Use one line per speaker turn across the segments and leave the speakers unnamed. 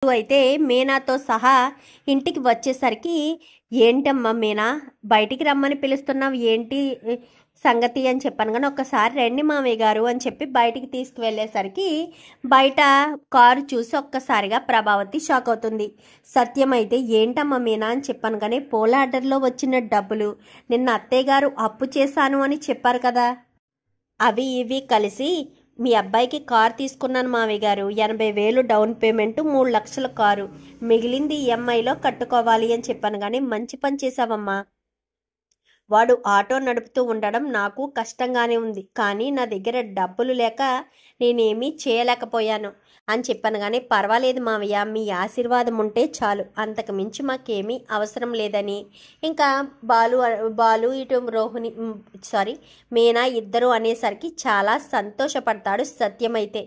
అయితే మీనాతో సహా ఇంటికి వచ్చేసరికి ఏంటమ్మా మీనా బయటికి రమ్మని పిలుస్తున్నావు ఏంటి సంగతి అని చెప్పాను కానీ ఒక్కసారి రండి మామయ్య గారు అని చెప్పి బయటికి తీసుకువెళ్ళేసరికి బయట కారు చూసి ఒక్కసారిగా ప్రభావతి షాక్ అవుతుంది. సత్యం అయితే ఏంటమ్మా మీనా అని చెప్పాను కానీ పోల్ ఆర్డర్లో వచ్చిన డబ్బులు నిన్న అత్తయ్య గారు అప్పు చేశాను అని చెప్పారు కదా, అవి ఇవి కలిసి మీ అబ్బాయికి కారు తీసుకున్నాను మామయ్య గారు. 80,000 డౌన్ పేమెంట్, 3 లక్షల కారు, మిగిలింది ఈఎంఐలో కట్టుకోవాలి అని చెప్పాను కానీ మంచి పని చేశావమ్మా. వాడు ఆటో నడుపుతూ ఉండడం నాకు కష్టంగానే ఉంది, కానీ నా దగ్గర డబ్బులు లేక నేనేమీ చేయలేకపోయాను అని చెప్పాను కానీ పర్వాలేదు మావయ్య, మీ ఆశీర్వాదం ఉంటే చాలు, అంతకు మించి మాకేమీ అవసరం లేదని ఇంకా బాలు ఇటు రోహిణి మీనా ఇద్దరు అనేసరికి చాలా సంతోషపడతాడు సత్యం. అయితే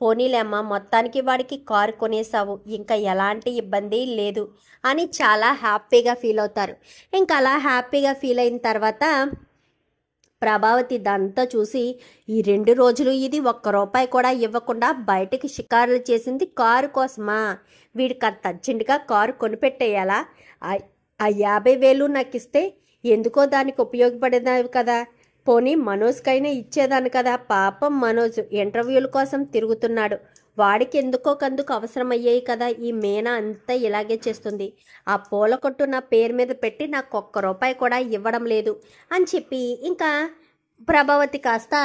పోనీలేమ్మ, మొత్తానికి వాడికి కారు కొనేసావు, ఇంకా ఎలాంటి ఇబ్బంది లేదు అని చాలా హ్యాపీగా ఫీల్ అవుతారు. ఇంకా అలా హ్యాపీగా ఫీల్ అయిన తర్వాత ప్రభావతి ఇదంతా చూసి ఈ 2 రోజులు ఇది ₹1 కూడా ఇవ్వకుండా బయటకి షికారులు చేసింది కారు కోసమా, వీడికి అంత అర్జెంటుగా కారు కొనిపెట్టేయాలా, ఆ 50,000 నాకు ఇస్తే ఎందుకో దానికి ఉపయోగపడేదావి కదా, పోనీ మనోజ్కైనా ఇచ్చేదాన్ని కదా, పాపం మనోజ్ ఇంటర్వ్యూల కోసం తిరుగుతున్నాడు, వాడికి ఎందుకో కందుకు అవసరమయ్యాయి కదా, ఈ మీనా అంతా ఇలాగే చేస్తుంది, ఆ పూల కొట్టు నా పేరు మీద పెట్టి నాకు ₹1 కూడా ఇవ్వడం లేదు అని చెప్పి ఇంకా ప్రభావతి కాస్త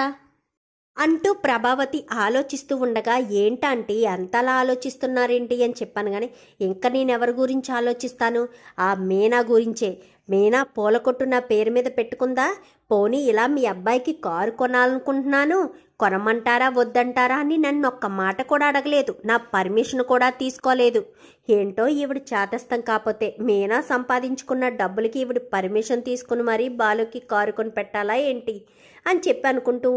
అంటూ ప్రభావతి ఆలోచిస్తూ ఉండగా ఏంటంటే అంతలా ఆలోచిస్తున్నారేంటి అని చెప్పాను కానీ ఇంకా నేను ఎవరి గురించి ఆలోచిస్తాను, ఆ మీనా గురించే. మీనా పూల కొట్టు నా పేరు మీద పెట్టుకుందా, పోనీ ఇలా మీ అబ్బాయికి కారు కొనాలనుకుంటున్నాను, కొనమంటారా వద్దంటారా అని నన్ను ఒక్క మాట కూడా అడగలేదు, నా పర్మిషన్ కూడా తీసుకోలేదు. ఏంటో ఈవిడ చేతస్థం కాకపోతే మీనా సంపాదించుకున్న డబ్బులకి ఈవిడ పర్మిషన్ తీసుకుని మరీ బాలుకి కారు కొని పెట్టాలా ఏంటి అని చెప్పి అనుకుంటూ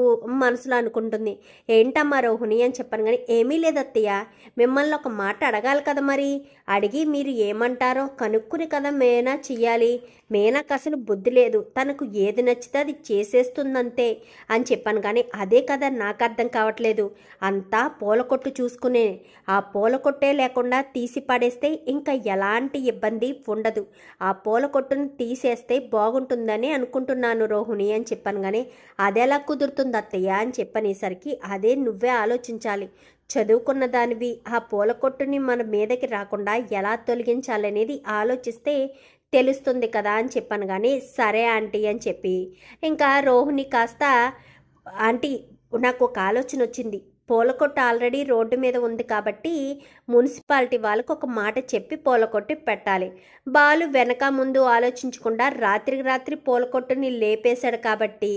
మనసులో అనుకుంటుంది. ఏంటమ్మా రోహిణి అని చెప్పాను కానీ ఏమీ లేదు అత్తయ్య, మిమ్మల్ని ఒక మాట అడగాలి కదా, మరి అడిగి మీరు ఏమంటారో కనుక్కుని కదా మీనా చెయ్యాలి, మీనాకు అసలు బుద్ధి లేదు, తనకు ఏది నచ్చితే అది చేసేస్తుందంతే అని చెప్పాను కానీ అదే కదా నాకు అర్థం కావట్లేదు, అంతా పూల కొట్టు చూసుకునే, ఆ పూల కొట్టే లేకుండా తీసి పడేస్తే ఇంకా ఎలాంటి ఇబ్బంది ఉండదు, ఆ పూల కొట్టుని తీసేస్తే బాగుంటుందని అనుకుంటున్నాను రోహిణి అని చెప్పాను కానీ అదెలా కుదురుతుంది అత్తయ్య అని చెప్పనేసరికి అదే నువ్వే ఆలోచించాలి, చదువుకున్న దానివి, ఆ పూల కొట్టుని మన మీదకి రాకుండా ఎలా తొలగించాలనేది ఆలోచిస్తే తెలుస్తుంది కదా అని చెప్పాను కానీ సరే ఆంటీ అని చెప్పి ఇంకా రోహిణి కాస్త ఆంటీ నాకు ఒక ఆలోచన వచ్చింది, పూలకొట్టు ఆల్రెడీ రోడ్డు మీద ఉంది కాబట్టి మున్సిపాలిటీ వాళ్ళకు ఒక మాట చెప్పి పూలకొట్టు పెట్టాలి, బాలు వెనక ముందు ఆలోచించకుండా రాత్రికి రాత్రి పూలకొట్టుని లేపేశాడు కాబట్టి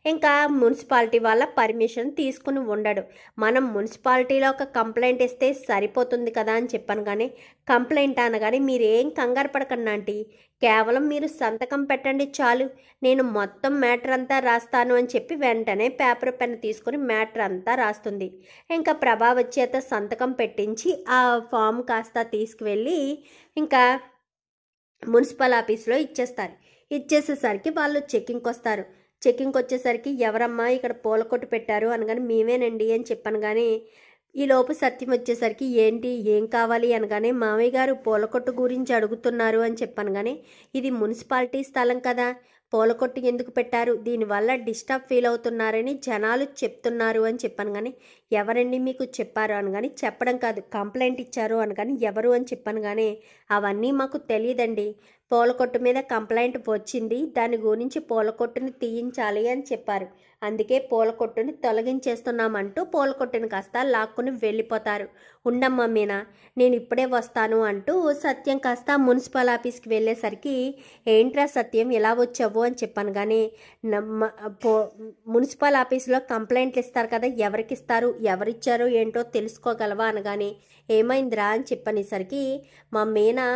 ఇంకా మున్సిపాలిటీ వాళ్ళ పర్మిషన్ తీసుకుని ఉండడు, మనం మున్సిపాలిటీలో ఒక కంప్లైంట్ ఇస్తే సరిపోతుంది కదా అని చెప్పాను కానీ కంప్లైంట్ అనగానే మీరేం కంగారు పడకండి ఆంటీ, కేవలం మీరు సంతకం పెట్టండి చాలు, నేను మొత్తం మ్యాటర్ అంతా రాస్తాను అని చెప్పి వెంటనే పేపర్ పెన్ తీసుకుని మ్యాటర్ అంతా రాస్తుంది. ఇంకా ప్రభావతి చేత సంతకం పెట్టించి ఆ ఫామ్ కాస్త తీసుకువెళ్ళి ఇంకా మున్సిపల్ ఆఫీస్లో ఇచ్చేస్తారు. ఇచ్చేసేసరికి వాళ్ళు చెక్కింగ్కి వస్తారు. చెక్కింగ్కి వచ్చేసరికి ఎవరమ్మా ఇక్కడ పూల కొట్టు పెట్టారు అనగానే మేమేనండి అని చెప్పాను కానీ ఈలోపు సత్యం వచ్చేసరికి ఏంటి ఏం కావాలి అనగానే మామయ్య గారు పూల కొట్టు గురించి అడుగుతున్నారు అని చెప్పాను కానీ ఇది మున్సిపాలిటీ స్థలం కదా, పూల కొట్టు ఎందుకు పెట్టారు, దీనివల్ల డిస్టర్బ్ ఫీల్ అవుతున్నారని జనాలు చెప్తున్నారు అని చెప్పాను కానీ ఎవరండి మీకు చెప్పారు అనగాని చెప్పడం కాదు కంప్లైంట్ ఇచ్చారు అనగాని ఎవరు అని చెప్పాను కానీ అవన్నీ మాకు తెలియదండి, పూల కొట్టు మీద కంప్లైంట్ వచ్చింది, దాని గురించి పూల కొట్టుని తీయించాలి అని చెప్పారు, అందుకే పూల కొట్టుని తొలగించేస్తున్నామంటూ పూల కొట్టుని కాస్త లాక్కుని వెళ్ళిపోతారు. ఉండమ్మా మీనా నేను ఇప్పుడే వస్తాను అంటూ సత్యం కాస్త మున్సిపల్ ఆఫీస్కి వెళ్ళేసరికి ఏంట్రా సత్యం ఇలా వచ్చావు అని చెప్పాను కానీ మున్సిపల్ ఆఫీస్లో కంప్లైంట్లు ఇస్తారు కదా, ఎవరికి ఇస్తారు ఎవరిచ్చారో ఏంటో తెలుసుకోగలవా అనగానే ఏమైందిరా అని చెప్పనేసరికి మా మీనా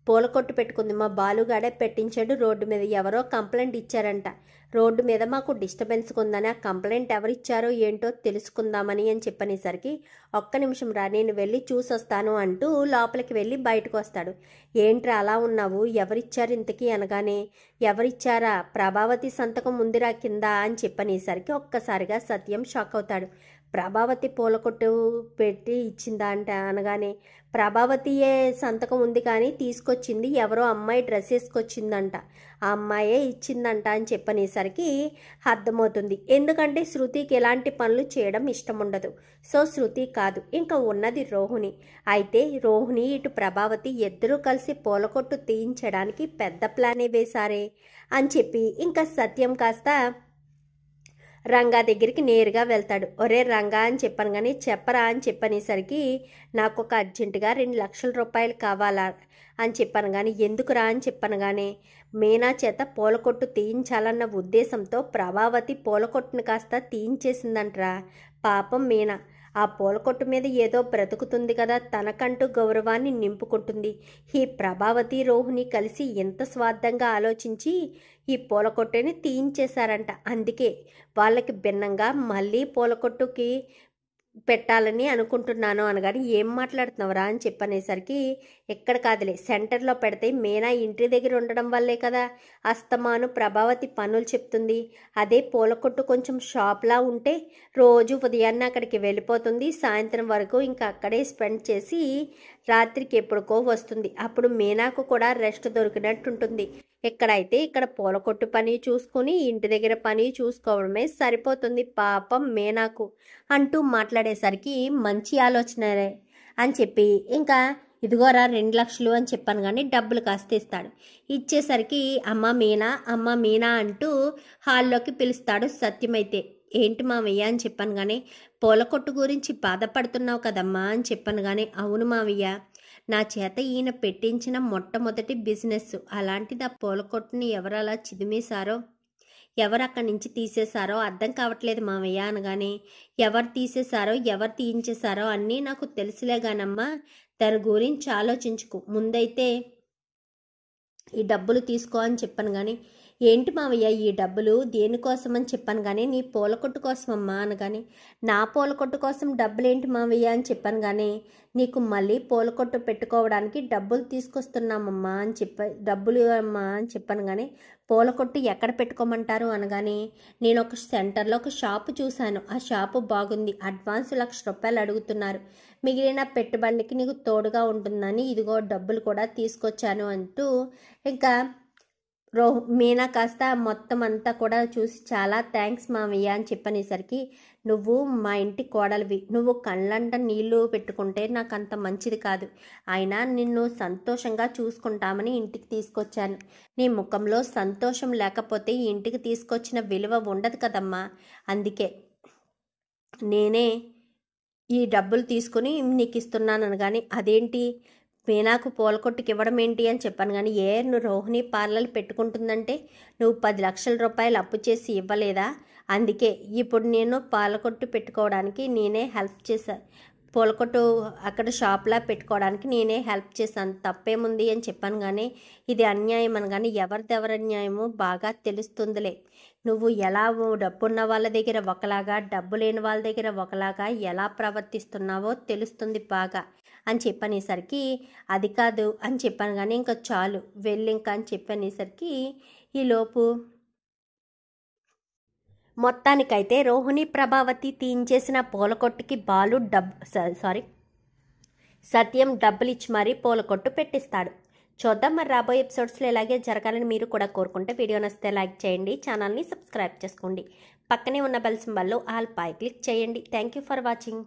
పూల కొట్టు పెట్టుకుంది, మా బాలుగాడే పెట్టించాడు రోడ్డు మీద, ఎవరో కంప్లైంట్ ఇచ్చారంట, రోడ్డు మీద మాకు డిస్టర్బెన్స్ ఉందని ఆ కంప్లైంట్ ఎవరిచ్చారో ఏంటో తెలుసుకుందామని అని చెప్పనేసరికి ఒక్క నిమిషం రా నేను వెళ్ళి చూసొస్తాను అంటూ లోపలికి వెళ్ళి బయటకు వస్తాడు. ఏంట్రా అలా ఉన్నావు, ఎవరిచ్చారు ఇంతకీ అనగానే ఎవరిచ్చారా, ప్రభావతి సంతకం ముందురా కింద అని చెప్పనేసరికి ఒక్కసారిగా సత్యం షాక్ అవుతాడు. ప్రభావతి పూల కొట్టు పెట్టి ఇచ్చిందా అంటే అనగానే ప్రభావతియే సంతకం ఉంది కానీ తీసుకొచ్చింది ఎవరో అమ్మాయి డ్రెస్ వేసుకొచ్చిందంట, ఆ అమ్మాయే ఇచ్చిందంట అని చెప్పనేసరికి అర్థమవుతుంది. ఎందుకంటే శృతికి ఎలాంటి పనులు చేయడం ఇష్టం ఉండదు. సో శృతి కాదు, ఇంకా ఉన్నది రోహిణి. అయితే రోహిణి ఇటు ప్రభావతి ఇద్దరూ కలిసి పూలకొట్టు తీయించడానికి పెద్ద ప్లానే వేశారే అని చెప్పి ఇంకా సత్యం కాస్త రంగా దగ్గరికి నేరుగా వెళ్తాడు. ఒరే రంగా అని చెప్పాను కానీ చెప్పరా అని చెప్పనేసరికి నాకు ఒక అర్జెంటుగా 2 లక్షల రూపాయలు కావాలా అని చెప్పాను కానీ ఎందుకురా అని చెప్పాను కానీ మీనా చేత పూలకొట్టు తీయించాలన్న ఉద్దేశంతో ప్రభావతి పూలకొట్టును కాస్త తీయించేసిందంటరా. పాపం మీనా ఆ పూలకొట్టు మీద ఏదో బ్రతుకుతుంది కదా, తనకంటూ గౌరవాన్ని నింపుకుంటుంది. ఈ ప్రభావతి రోహిణి కలిసి ఎంత స్వార్థంగా ఆలోచించి ఈ పూలకొట్టుని తీయించేశారంట. అందుకే వాళ్ళకి భిన్నంగా మళ్ళీ పూలకొట్టుకి పెట్టాలని అనుకుంటున్నాను అనగాని ఏం మాట్లాడుతున్నావురా అని చెప్పనేసరికి ఎక్కడ కాదులే, సెంటర్లో పెడితే మీనా ఇంటి దగ్గర ఉండడం వల్లే కదా అస్తమాను ప్రభావతి పనులు చెప్తుంది. అదే పూలకొట్టు కొంచెం షాప్లా ఉంటే రోజు ఉదయాన్నే అక్కడికి వెళ్ళిపోతుంది, సాయంత్రం వరకు ఇంకా అక్కడే స్పెండ్ చేసి రాత్రికి ఎప్పుడుకో వస్తుంది. అప్పుడు మీనాకు కూడా రెస్ట్ దొరికినట్టుంటుంది. ఎక్కడైతే ఇక్కడ పూలకొట్టు పని చూసుకుని ఇంటి దగ్గర పని చూసుకోవడమే సరిపోతుంది పాపం మీనాకు అంటూ మాట్లాడేసరికి మంచి ఆలోచనలే అని చెప్పి ఇంకా ఇదిగోరా 2 లక్షలు అని చెప్పాను కానీ డబ్బులు కాస్త ఇస్తాడు. ఇచ్చేసరికి అమ్మ మీనా అంటూ హాల్లోకి పిలుస్తాడు. సత్యమైతే ఏంటి మావయ్య అని చెప్పాను కానీ పూలకొట్టు గురించి బాధపడుతున్నావు కదమ్మా అని చెప్పాను కానీ అవును మావయ్య, నా చేత ఈయన పెట్టించిన మొట్టమొదటి బిజినెస్, అలాంటిది ఆ పూలకొట్టుని ఎవరు అలా చిదిమేశారో, ఎవరు అక్కడి నుంచి తీసేశారో అర్థం కావట్లేదు మావయ్య అనగానే ఎవరు తీసేశారో ఎవరు తీయించేశారో అన్నీ నాకు తెలుసులేగానమ్మా, దాని గురించి ఆలోచించుకు, ముందైతే ఈ డబ్బులు తీసుకో అని చెప్పాను కానీ ఏంటి మావయ్య ఈ డబ్బులు దేనికోసం అని చెప్పాను కానీ నీ పూలకొట్టు కోసమమ్మా అనగానే నా పూలకొట్టు కోసం డబ్బులేంటి మావయ్య అని చెప్పాను కానీ నీకు మళ్ళీ పూలకొట్టు పెట్టుకోవడానికి డబ్బులు తీసుకొస్తున్నామమ్మా అని డబ్బులు అమ్మా అని చెప్పాను కానీ పూలకొట్టు ఎక్కడ పెట్టుకోమంటారు అనగానే నేను ఒక సెంటర్లో ఒక షాపు చూశాను, ఆ షాపు బాగుంది, అడ్వాన్స్ 1 లక్ష రూపాయలు అడుగుతున్నారు, మిగిలిన పెట్టుబడికి నీకు తోడుగా ఉంటుందని ఇదిగో డబ్బులు కూడా తీసుకొచ్చాను అంటూ ఇంకా మీనా కాస్త మొత్తం అంతా కూడా చూసి చాలా థ్యాంక్స్ మావయ్య అని చెప్పనేసరికి నువ్వు మా ఇంటి కోడలివి, నువ్వు కళ్ళంట నీళ్లు పెట్టుకుంటే నాకు అంత మంచిది కాదు, అయినా నిన్ను సంతోషంగా చూసుకుంటామని ఇంటికి తీసుకొచ్చాను, నీ ముఖంలో సంతోషం లేకపోతే ఈ ఇంటికి తీసుకొచ్చిన విలువ ఉండదు కదమ్మా, అందుకే నేనే ఈ డబ్బులు తీసుకుని నీకు ఇస్తున్నాను అనగానే అదేంటి మీనాకు పూలకొట్టుకి ఇవ్వడం ఏంటి అని చెప్పాను కానీ నువ్వు రోహిణి పార్లర్ పెట్టుకుంటుందంటే నువ్వు 10 లక్షల రూపాయలు అప్పు చేసి ఇవ్వలేదా, అందుకే ఇప్పుడు నేను పూలకొట్టు పెట్టుకోవడానికి నేనే హెల్ప్ చేశాను, పూలకొట్టు అక్కడ షాప్లా పెట్టుకోవడానికి నేనే హెల్ప్ చేశాను, తప్పేముంది అని చెప్పాను కానీ ఇది అన్యాయం అనగానే ఎవరిదెవరి అన్యాయమో బాగా తెలుస్తుందిలే, నువ్వు ఎలా డబ్బున్న వాళ్ళ దగ్గర ఒకలాగా డబ్బు లేని వాళ్ళ దగ్గర ఒకలాగా ఎలా ప్రవర్తిస్తున్నావో తెలుస్తుంది బాగా అని చెప్పనేసరికి అది కాదు అని చెప్పాను కానీ ఇంకా చాలు వెళ్ళి ఇంకా అని చెప్పనేసరికి ఈలోపు మొత్తానికైతే రోహిణి ప్రభావతి తీయించేసిన పూలకొట్టుకి బాలు సత్యం డబ్బులు ఇచ్చి మరీ పూలకొట్టు పెట్టిస్తాడు. చూద్దాం మరి రాబోయే ఎపిసోడ్స్లో ఇలాగే జరగాలని మీరు కూడా కోరుకుంటే వీడియో నచ్చితే లైక్ చేయండి, ఛానల్ని సబ్స్క్రైబ్ చేసుకోండి, పక్కనే ఉన్న బెల్ సింబల్లో ఆల్ పై క్లిక్ చేయండి. Thank you for watching.